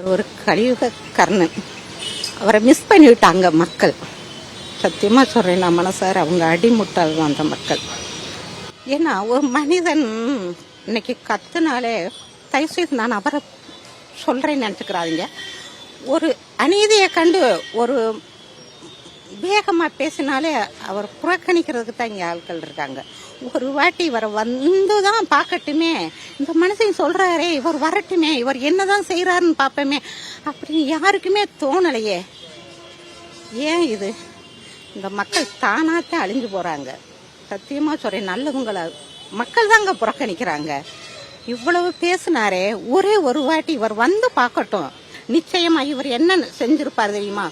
ஒரு கலியுக கர்ணன். அவரை மிஸ் பண்ணிவிட்டாங்க மக்கள். சத்தியமா சொல்றேன், நான் மனசார அவங்க அடிமுட்டாள் தான் அந்த மக்கள். ஏன்னா ஒரு மனிதன் இன்னைக்கு கத்துனாலே தயவு செய்து நான் அவரை சொல்றேன்னு நினைச்சுக்கிறாதீங்க. ஒரு அநீதியை கண்டு ஒரு வேகமா பேசினாலே அவர் புறக்கணிக்கிறதுக்கு தான் இங்க ஆட்கள் இருக்காங்க. ஒரு வாட்டி இவரை வந்துதான் பார்க்கட்டுமே, இந்த மனுஷன் சொல்றாரே இவர் வரட்டுமே, இவர் என்னதான் செய்யறாருன்னு பார்ப்போமே அப்படின்னு யாருக்குமே தோணலையே. ஏன் இது? இந்த மக்கள் தானாத்தான் அழிஞ்சு போறாங்க. சத்தியமா சொல்றேன், நல்லவங்கள மக்கள் தாங்க புறக்கணிக்கிறாங்க. இவ்வளவு பேசினாரே, ஒரே ஒரு வாட்டி இவர் வந்து பார்க்கட்டும். நிச்சயமா இவர் என்ன செஞ்சிருப்பாரு தெரியுமா?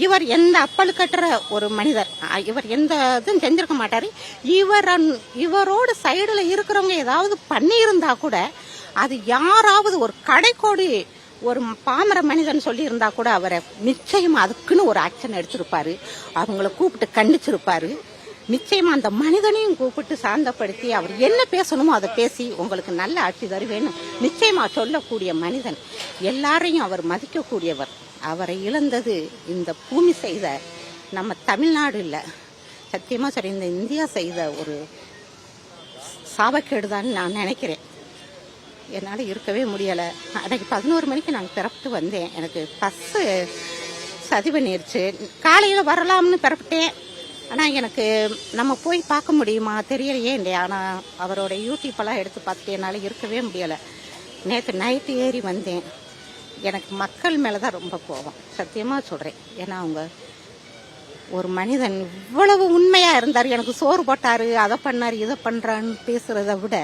இவர் எந்த அப்பல் கட்டுற ஒரு மனிதர், இவர் எந்த இதுவும் செஞ்சிருக்க மாட்டாரு. இவரோட சைடுல இருக்கிறவங்க ஏதாவது பண்ணியிருந்தா கூட அது யாராவது ஒரு கடைக்கோடி ஒரு பாமர மனிதன் சொல்லி இருந்தா கூட அவரை நிச்சயமா அதுக்குன்னு ஒரு ஆக்ஷன் எடுத்திருப்பாரு. அவங்கள கூப்பிட்டு கண்டிச்சிருப்பாரு. நிச்சயமா அந்த மனிதனையும் கூப்பிட்டு சாந்தப்படுத்தி அவர் என்ன பேசணுமோ அதை பேசி உங்களுக்கு நல்ல ஆட்சி தருவேன்னு நிச்சயமா சொல்லக்கூடிய மனிதன். எல்லாரையும் அவர் மதிக்கக்கூடியவர். அவரை இழந்தது இந்த பூமி செய்த நம்ம தமிழ்நாடு இல்லை, சத்தியமா சரி இந்த இந்தியா செய்த ஒரு சாபக்கேடுதான்னு நான் நினைக்கிறேன். என்னால் இருக்கவே முடியலை. அன்றைக்கு 11 மணிக்கு நான் பிறப்பிட்டு வந்தேன். எனக்கு பஸ்ஸு சதி பண்ணிருச்சு. காலையில் வரலாம்னு பிறப்பிட்டேன். ஆனால் எனக்கு நம்ம போய் பார்க்க முடியுமா தெரியலையே இல்லையா. ஆனால் அவரோட யூடியூப்பெல்லாம் எடுத்து பார்த்துட்டு என்னால் இருக்கவே முடியலை. நேற்று நைட்டு ஏறி வந்தேன். எனக்கு மக்கள் மேலே தான் ரொம்ப கோபம், சத்தியமாக சொல்கிறேன். ஏன்னா அவங்க ஒரு மனிதன் இவ்வளவு உண்மையாக இருந்தார், எனக்கு சோறு போட்டார், அதை பண்ணார், இதை பண்ணுறான்னு பேசுகிறத விட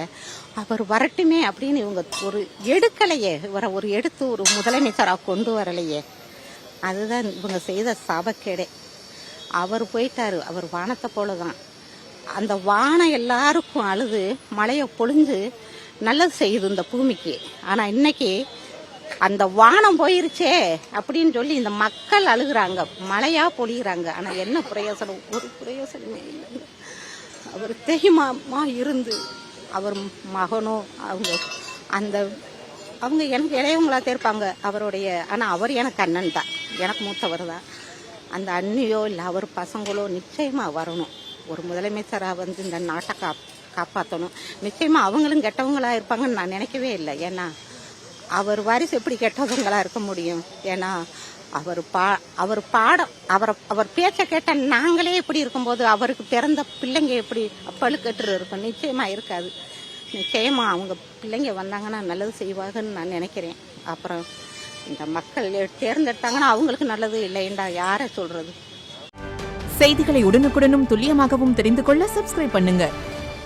அவர் வரட்டுமே அப்படின்னு இவங்க ஒரு எடுக்கலையே. இவரை ஒரு எடுத்து ஒரு முதலமைச்சராக கொண்டு வரலையே. அதுதான் இவங்க செய்த சாபக்கேடே. அவர் போயிட்டாரு, அவர் வானத்தை போல தான். அந்த வானம் எல்லாருக்கும் அழுது மழையை பொழிஞ்சு நல்லது செய்யுது இந்த பூமிக்கு. ஆனால் இன்னைக்கு அந்த வானம் போயிருச்சே அப்படின்னு சொல்லி இந்த மக்கள் அழுகுறாங்க, மழையா பொழிகிறாங்க. ஆனால் என்ன பிரயோசனம்? ஒரு பிரயோசனமே இல்லை. அவர் தெரியுமா இருந்து அவர் மகனோ அவங்க எனக்கு இளையவங்களா தேர்ப்பாங்க அவருடைய. ஆனால் அவர் எனக்கு அண்ணன் தான், எனக்கு மூத்தவர் தான். அந்த அண்ணியோ இல்லை அவர் பசங்களோ நிச்சயமா வரணும். ஒரு முதலமைச்சராக வந்து இந்த நாட்டை காப்பாற்றணும். நிச்சயமா அவங்களும் கெட்டவங்களா இருப்பாங்கன்னு நான் நினைக்கவே இல்லை. ஏன்னா அவர் வாரிசு எப்படி கெட்டவங்களா இருக்க முடியும்? ஏன்னா அவர் பேச்ச கேட்ட நாங்களே எப்படி இருக்கும்போது அவருக்கு பிறந்த பிள்ளைங்க எப்படி பழுக்கற்று இருக்கும்? நிச்சயமா இருக்காது. நிச்சயமா அவங்க பிள்ளைங்க வந்தாங்கன்னா நல்லது செய்வாங்கன்னு நான் நினைக்கிறேன். அப்புறம் இந்த மக்கள் தேர்ந்தெடுத்தாங்கன்னா அவங்களுக்கு நல்லது இல்லைண்டா யாரை சொல்றது? செய்திகளை உடனுக்குடனும் துல்லியமாகவும் தெரிந்து கொள்ள சப்ஸ்கிரைப் பண்ணுங்க.